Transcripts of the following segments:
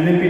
NAP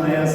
IS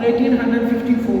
1854,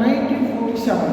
1947,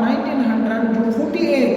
1948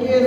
KS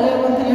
11th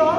4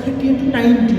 13 to 19,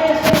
IAS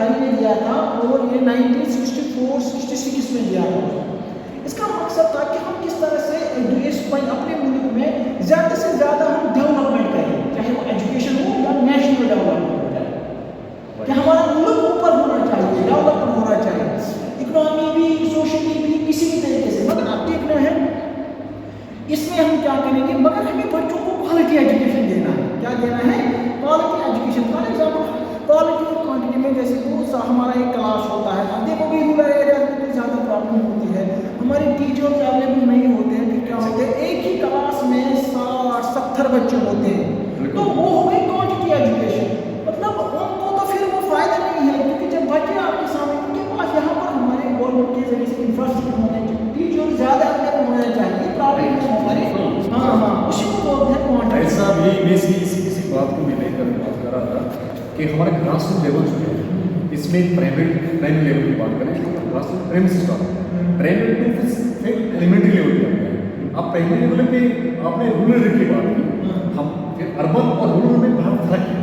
1958 میں دیا تھا اور یہ 1964-66 میں دیا تھا. اس کا مقصد تھا کہ ہم کس طرح سے اپنے ملک میں زیادہ سے زیادہ ہم ڈیولپمنٹ کریں, چاہے وہ ایجوکیشن ہو یا نیشنل ڈیولپمنٹ ہو جائے, کہ ہمارا ملک اوپر ہونا چاہیے, ڈیولپمنٹ ہونا چاہیے, اکنامی بھی, سوشلی بھی, کسی بھی طریقے سے. مگر اب دیکھنا ہے اس میں ہم کیا کریں گے, مگر ہمیں بچوں کو کوالٹی ایجوکیشن دینا ہے. کیا دینا ہے؟ Quality education. For example quality اور کوانٹٹی میں جیسے ہمارا ایک کلاس ہوتا ہے, اب دیکھو بھی رورل ایریاز میں زیادہ پرابلم ہوتی ہے, ہمارے ٹیچرز اویلیبل نہیں ہوتے ہیں. پھر کیا ہوتے ہیں, ایک ہی کلاس میں 60-70 بچے ہوتے ہیں, تو وہ ہو گئی کوانٹٹی ایجوکیشن. مطلب ان کو تو پھر وہ فائدہ نہیں ہے, کیونکہ جب بچے آپ کے سامنے, ان کے پاس یہاں پر ہمارے گورنمنٹ کے ذریعے سے انفراسٹرکچر ہونے چاہیے, ٹیچر زیادہ اویلیبل ہونا چاہیے. پرابلم ہماری اسی کو بولتے ہیں کوانٹٹی. ایسا بھی میں اسی بات کو میں لے کر بات کر رہا تھا کہ ہمارے گراس روٹ لیول جو ہے, اس میں پرائمری لیول کی بات کریں تو گراس روٹ پرائمری سے اسٹارٹ ہے, پرائمری ٹو پھر ایلیمنٹری لیول کی بات کریں. اب پرائمری لیول پہ آپ نے رورل ایریا کی بات کی, ہم پھر اربن اور رورل میں بہت فرق ہے.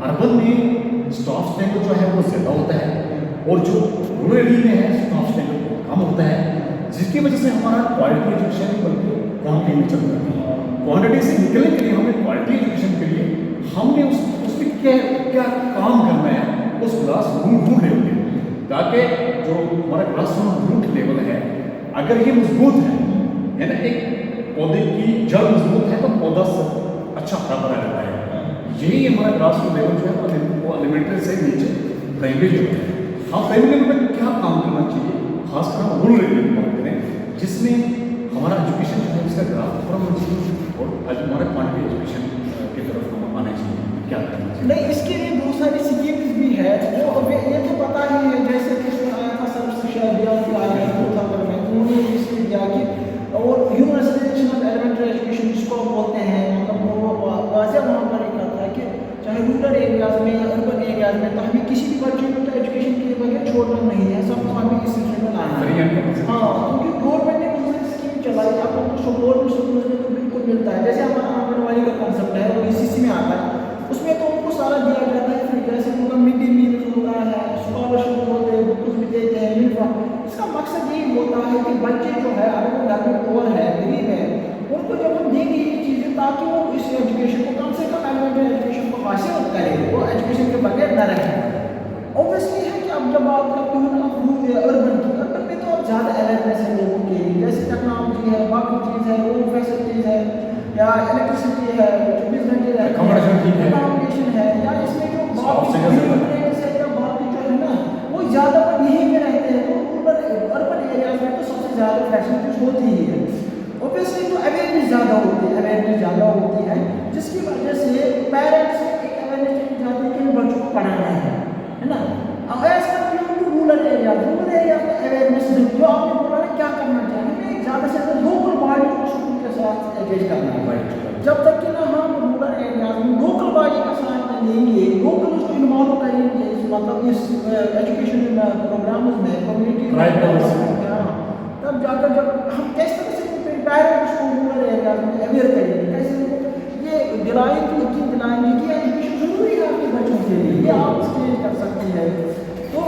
اربن میں اسٹاف اسٹینڈرڈ جو ہے وہ زیادہ ہوتا ہے, اور جو رورل ایریا میں ہے اسٹاف اسٹینڈرڈ کم ہوتا ہے, جس کی وجہ سے ہمارا کوالٹی ایجوکیشن بلکہ کام نہیں چلتا ہے. کوانٹٹی سے نکلنے کے لیے ہمیں کوالٹی ایجوکیشن کے لیے ہم نے اس میں کیا کام کرنا ہے اس کلاس روٹ لیول پہ, تاکہ جو ہمارا کلاس روٹ لیول ہے اگر یہ مضبوط ہے, یعنی ایک پودے کی جڑ مضبوط ہے تو پودا اچھا ہرا بھرا رہتا ہے. یہی ہمارا کلاس روٹ لیول جو ہے وہ ایلیمنٹری سے نیچے پرائمری لیول ہے. ہم پرائمری لیول میں کیا کام کرنا چاہیے, خاص کر ہم رورل ایریا کی بات کریں جس میں ہمارا ایجوکیشن جو ہے اس کا گراف تھوڑا ہونا چاہیے, اور ہمارا کوانٹٹی ایجوکیشن کی طرف ہم آنا چاہیے. کیا کرنا چاہیے؟ نہیں, اس کے لیے بہت ساری اسکیمز بھی ہے, وہ یہ تو پتہ ہی ہے. جیسے کہ اس میں آیا تھا سب سے شاید کی آیا تھا انہوں نے اس میں دیا کہ اور یونیورسائزیشن آف ایلیمنٹری ایجوکیشن جس کو بولتے ہیں, مطلب وہ واضح وہاں پر یہ کہتا ہے کہ چاہے رورل ایریاز میں یا اربن ایریاز میں, تو ہمیں کسی بھی بچے کو تو ایجوکیشن کے بغیر چھوڑنا نہیں ہے, سب کو ہمیں اس سلسلے میں لانا ہے. ہاں, کیونکہ گورنمنٹ نے بہت ساری اسکیم چلائی, آپ کو سپورٹ بھی سکولوں میں تو بالکل ملتا ہے. جیسے ہمارا آنگن واڑی کا کنسپٹ ہے وہ BCC میں آتا ہے, اس میں تو ان کو سارا دیا جاتا ہے. پھر جیسے ان کا مڈ ڈے میل ہوتا ہے, اسکالرشپ ہوتے ہیں, بکس بھی دیتے ہیں, یونیفارم. اس کا مقصد یہی ہوتا ہے کہ بچے جو ہے اگر وہ گھر میں پور ہے, غریب ہے, ان کو جب ہم دیں گے یہ چیزیں تاکہ وہ اس ایجوکیشن کو کم سے کم ایلیمنٹری ایجوکیشن کو حاصل کرے, وہ ایجوکیشن کے بغیر نہ رہے. اوبیسلی ہے کہ اب جب آپ کرتے ہیں نا اربن کی, اربن میں تو اب زیادہ اویئرنیس ہے لوگوں کے لیے, جیسے ٹیکنالوجی ہے, باقی چیز ہے, روڈ فیسلٹیز ہے, یا الیکٹریسٹی ہے, 24 گھنٹے اکاموڈیشن ہے, یا اس میں جو باقی یا باقی جو ہے نا وہ زیادہ پر یہیں پہ رہتے ہیں. تو اربن ایریاز میں تو سب سے زیادہ فیسلٹیز ہوتی ہی ہے. اوبیسلی تو اویئرنیس زیادہ ہوتی ہے, جس کی وجہ سے پیرنٹس ایک اویئرنیس چاہتے ہیں کہ بچوں کو پڑھانا ہے نا. اب ایسا رورل ایریا میں اویئرنیس جو آپ نے بولا نا کیا کرنا چاہیے, زیادہ سے زیادہ لوکل باڈی کو اسکول کے ساتھ انگیج کرنا ہے. جب تک کہ نا ہم رورل ایریاز میں لوکل باڈی کا ساتھ لیں گے, لوکل اس کو انوالو کریں گے, مطلب اس ایجوکیشن پروگرامز میں کمیونٹی تب جا کر جب ہم کس طرح سے پیرنٹس کو رورل ایریاز میں اویئر کریں گے, کیسے یہ دلائیں گے, یقین دلائیں گے کہ ایجوکیشن ضروری ہے آپ کے بچوں کے لیے, یہ آپ اسٹیج کر سکتی ہے. تو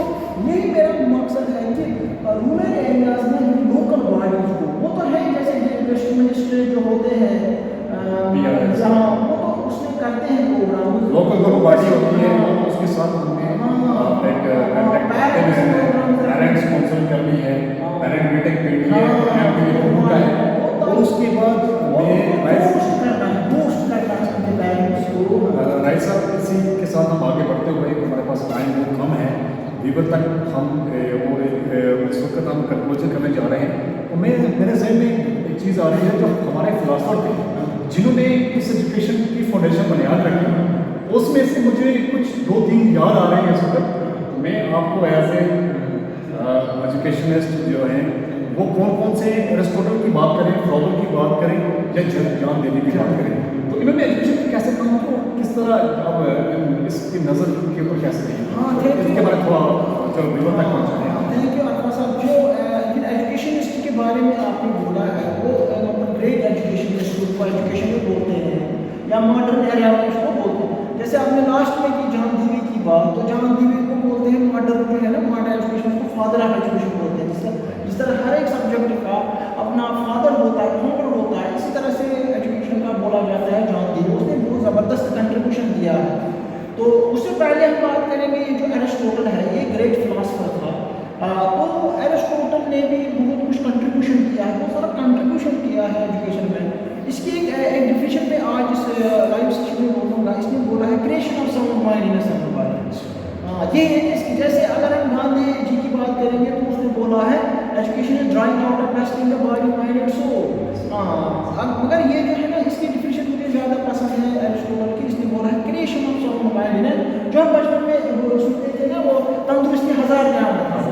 یہی میرا مقصد ہے کہ رورل ایریاز میں لوکل باڈیز کو, وہ تو ہے جیسے ڈسٹرکٹ مجسٹریٹ جو ہوتے ہیں جہاں وہ تو اس میں کرتے ہیں پروگرام, لوکل باڈی ہوتی ہے, اس کے ساتھ ہم نے پیرنٹس کونسل کرنی ہے, پیرنٹ میٹنگ کرنی ہے, اور اس کے بعد رائٹ صاحب اسی کے ساتھ ہم آگے بڑھتے ہوئے, ہمارے پاس ٹائم بہت کم ہے, ویور تک ہم اور اس وقت ہم کنکلوژن کرنے جا رہے ہیں. اور میرے ذہن میں ایک چیز آ رہی ہے, جو ہمارے فلاسفر تھے جنہوں نے اس ایجوکیشن کی فاؤنڈیشن بنیاد رکھی, اس میں سے مجھے کچھ 2-3 یاد آ رہے ہیں اس وقت. میں آپ کو ایز اے ایجوکیشنسٹ جو ہیں وہ کون سے ایرسٹوٹل کی بات کریں, فلاور کی بات کریں, یا جان دینے کی بات کریں, تو انہوں نے ایجوکیشن کیسے کام کو کس طرح اب اس کی نظر کے اوپر کیسے دیں, اس کے بارے میں تھوڑا چلو ویور تک پہنچاتے ہیں. تھینک یو عرفا صاحب. جو ایجوکیشن کے بارے میں آپ نے بولا ہے وہ great education institute for education میں بولتے ہیں, یا ماڈرن ایریا میں اس کو بولتے ہیں. جیسے آپ نے لاسٹ میں کی جہاں دیوی کی بات, تو جہاں دیوی کو بولتے ہیں ماڈر جو ہے نا ماڈر ایجوکیشن کو فادر آف ایجوکیشن بولتے ہیں. جس طرح ہر ایک سبجیکٹ کا اپنا فادر ہوتا ہے, فاؤنڈر ہوتا ہے, اسی طرح سے ایجوکیشن کا بولا جاتا ہے جان ڈیوی. اس نے بہت زبردست کنٹریبیوشن دیا ہے. تو اس سے پہلے ہم بات کریں گے جو ایرسٹوٹل ہے, یہ گریٹ فلاسفر تھا. تو ایرسٹوٹل نے بھی بہت کچھ کنٹریبیوشن کیا ہے, بہت سارا کنٹریبیوشن کیا ہے ایجوکیشن میں. اس کی ایک ڈیفینیشن میں آج اس لائیو سیشن میں بولوں گا. اس نے بولا ہے creation of sound mind in sound body. یہ ہے کہ اس کی جیسے اگر ہم گاندھی جی کی بات کریں گے تو اس نے بولا ہے education is drawing out of best in the body mind and civil. مگر یہ جو ہے نا اس کی ڈیفینیشن مجھے زیادہ پسند ہے ایرسٹوٹل کی. اس نے بولا ہے creation of sound mind in, جو ہم بچپن میں سنتے تھے نا وہ تندرستی ہزار نعمت ہے.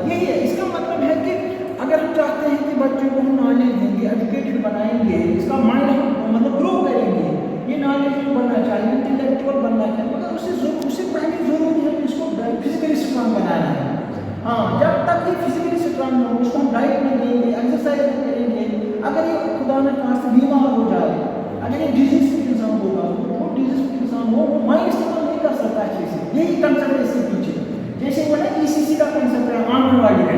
یہی ہے اس کا مطلب ہے کہ اگر ہم چاہتے ہیں کہ بچوں کو ہم نالج دیں گے, ایجوکیٹڈ بنائیں گے, اس کا مائنڈ ہم مطلب گرو کریں گے, یہ نالج بننا چاہیے, انٹلیکچوئل بننا چاہیے, مگر اس سے پہلے ضروری ہے کہ اس کو فزیکلی اسٹرانگ بنانا ہے. جب تک یہ فزیکلی اسٹرانگ نہ ہو, اس کو ہم ڈائٹ نہیں دیں گے, ایکسرسائز نہیں کریں گے, اگر یہ خدا نہ خواستہ بیمار ہو جائے, اگر یہ ڈیزیز کا انسان ہوگا, وہ ڈیزیز کا انسان ہو, وہ مائنڈ استعمال نہیں کر سکتا اچھے سے. یہی کنسپٹ ہے اس کے پیچھے. جیسے وہ نا ECC کا کنسپٹ ہے آنگن واڑی کا.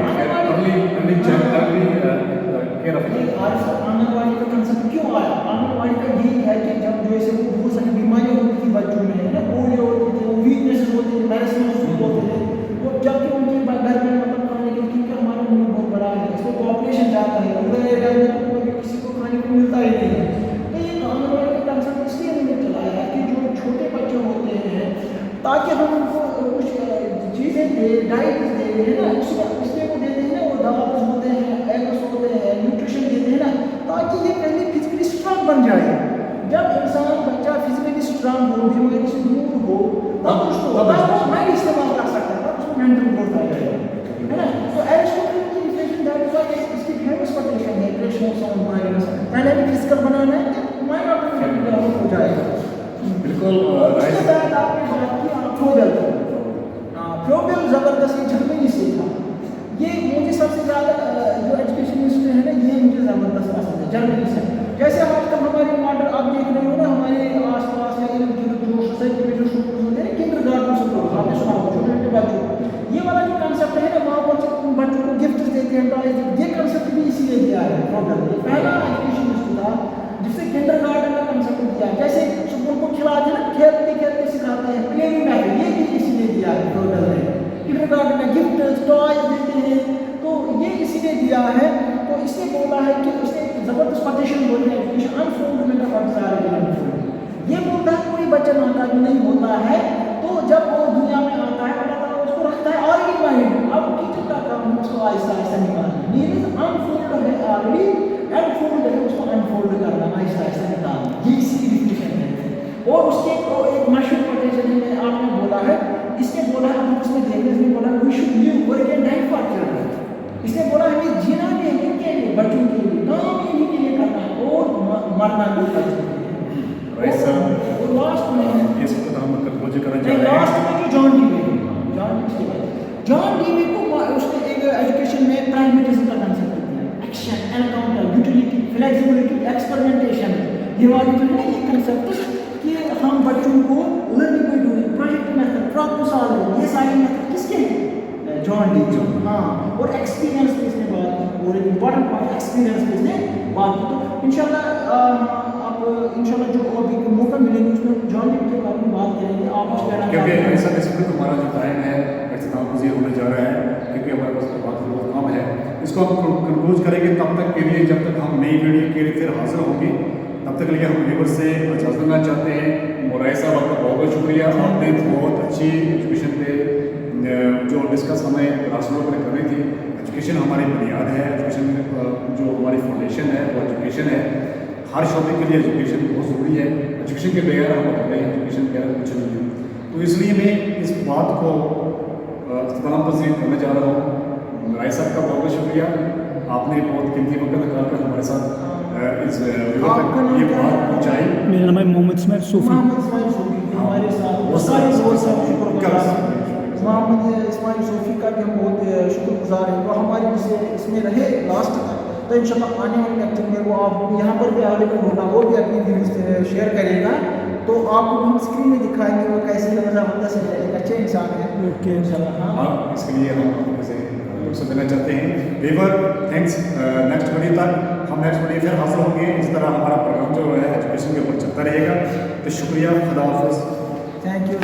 آنگن واڑی کا کنسپٹ کیوں آیا؟ آنگن واڑی کا یہی ہے کہ جب جو ایسے وہ بہت ساری بیماریاں ہوتی تھی بچوں میں, نا پولیو ہوتی تھی, وہ ویکنیسز ہوتی تھی, میرسمس ہوتے تھے, وہ جب کہ ان کے گھر میں مطلب کھانے کے, کیونکہ ہمارا ملک بہت بڑا ہے, اس میں پاپولیشن زیادہ ہے, ادھر ایریا میں کسی کو کھانے کو ملتا ہی نہیں ہے. تو یہ آنگن واڑی کا کنسپٹ اس لیے ہم نے چلایا ہے کہ جو چھوٹے بچے ہوتے ہیں تاکہ ہم ان کو کچھ چیزیں دیں, ڈائٹ دیں, ہے نا, اس میں وہ دیتے ہیں نا, وہ دواز ہوتے ہیں, ایگس ہوتے ہیں, نیوٹریشن دیتے ہیں نا, تاکہ یہ پہلے فزیکلی اسٹرانگ بن جائے. جب انسان بچہ فزیکلی اسٹرانگ ہو, بیماری سے دور ہو, تب اس کو مائنڈ استعمال کر سکتا ہے, تب اس کو مینٹل گروتھ آ جائے گا, ہے نا. تو ایرسٹوٹل کی ڈیفینیشن دیٹ واز اس کی فیمس کوٹیشن ہے کریشن آف ساؤنڈ مائنڈ. پہلے بھی فزیکل بنانا ہے, مائنڈ آٹومیٹکلی ڈیولپ ہو جائے گا. بالکل. اس کے بعد آپ نے بات کی فروبل. فروبل زبردست جرمنی سے تھا. یہ مجھے سب سے زیادہ جو ایجوکیشن ہسٹری ہے نا, یہ مجھے زبردست پسند ہے جرمنی سے. جیسے آج کل ہماری ماڈل آپ دیکھ رہے ہو نا, ہمارے آس پاس یا جو سوسائٹی میں جو اسکول ہوتے ہیں, کنڈر گارڈن اسکول, آپ نے سنا ہو, چھوٹے چھوٹے بچوں, یہ والا جو کنسپٹ ہے نا, وہاں پر بچوں کو گفٹ دیتے ہیں, ٹوائز دیتے ہیں, یہ کنسپٹ بھی اسی لیے دیا ہے فروبل. یہ پہلا ایجوکیشن ہسٹری تھا جس سے کنڈر گارڈن کا کنسپٹ دیا. جیسے اسکول کو کھلاتے ہیں نا, کھیلتے کھیلتے سکھاتے ہیں, پلیئنگ میتھڈ, یہ بھی اسی لیے دیا ہے فروبل نے. کنڈر گارڈن میں گفٹ ٹوائز دیتے ہیں, تو یہ اسی لیے دیا ہے. تو اس نے بولا ہے کہ اس نے زبردست پٹیشن بولتے ہیں ایجوکیشن انفولڈمنٹ آف انفولڈ. یہ بولتا ہے کوئی بچہ ناقابل نہیں ہوتا ہے, تو جب وہ دنیا میں آتا ہے اللہ تعالیٰ اس کو رکھتا ہے آلریڈی مائنڈ. اب ٹیچر کا کام ہے اس کو آہستہ آہستہ نکالنا. نیڈ انفولڈ ہے آلریڈی, انفولڈ ہے اس کو انفولڈ کرنا, آہستہ آہستہ نکالنا. یہ اسی کی ڈیفینیشن ہے. اور اس کے ایک مشہور پٹیشن ہے, آپ نے بولا ہے, اس نے بولا ہے, اس میں دیکھیں, اس نے بولا we should live work and die for children. اس نے بولا ہمیں جینا بھی ہے کن کے لیے, بچوں کے لیے, کام انہیں کے لیے کرنا ہے, اور مرنا بھی بچوں کے لیے. اور لاسٹ میں جان ڈیوی کو اس نے ایک ایجوکیشن میں پرائمٹزم کا کنسپٹ دیا. Action, encounter, utility, flexibility, experimentation, یہ والی جو ہے نا یہ کنسپٹ کہ ہم بچوں کو learning by doing, project method, problem solving, یہ ساری میتھڈ کس کے ہیں؟ جان ڈیوی. اور ایکسپیرینس پہ اس نے بات کی, اور ایک امپورٹنٹ پوائنٹ ایکسپیرینس پہ اس نے بات کی. تو انشاءاللہ آپ انشاءاللہ جو ابھی موقع ملے گا اس میں جان ڈیوی کے بارے میں بات کریں گے. آپ اس کا کیونکہ ایسا وقت ہمارا جو ٹائم ہے اختتام پذیر ہونے جا رہا ہے, کیونکہ ہمارے پاس بات بہت کم ہے. اس کو ہم کنکلوز کریں گے تب تک کے لیے جب تک ہم نئی ویڈیو کے لیے پھر حاضر ہوں گے, تب تک کے لیے ہم ویور سے اجازت لینا چاہتے ہیں. مورائے صاحب آپ کا بہت بہت شکریہ, آپ نے بہت اچھی ایجوکیشن پہ جو ڈسکس ہمیں راسلوں پر کرنی تھی. ایجوکیشن ہماری بنیاد ہے, ایجوکیشن جو ہماری فاؤنڈیشن ہے وہ ایجوکیشن ہے. ہر شعبے کے لیے ایجوکیشن بہت ضروری ہے. ایجوکیشن کے بغیر ہم اکیلے ہیں, ایجوکیشن کے بغیر کچھ نہیں ہے. تو اس لیے میں اس بات کو اختتام پذیر کرنے جا رہا ہوں. رائے صاحب کا بہت بہت شکریہ, آپ نے بہت قیمتی وقت نکال کر ہمارے ساتھ اس ویور تک یہ بات پہنچائی. میرا نام ہے محمد اسماعیل صوفی. محمد اسماعیل صوفی ہمارے ساتھ محمد اسماعیل صوفی کا بھی ہم بہت شکر گزار ہیں. وہ ہماری اس میں رہے لاسٹ تک, تو انشاءاللہ آنے والے لیکچر میں وہ آپ یہاں پر بھی اویلیبل ہوگا, وہ بھی اپنی ویوز شیئر کرے گا. تو آپ کو ہم اسکرین میں دکھائیں گے وہ کیسے رضامندہ سے ایک اچھے انسان ہے اوکے انشاءاللہ. ہاں آپ اس کے لیے ہم آپ سے رخصت دینا چاہتے ہیں. ویور تھینکس. نیکسٹ ویڈیو تک ہم نیکسٹ ویڈیو پھر حاضر ہوں گے. اس طرح ہمارا پروگرام جو ہے ایجوکیشن کے اوپر چلتا رہے گا. تو شکریہ. خدا حافظ. Thank you.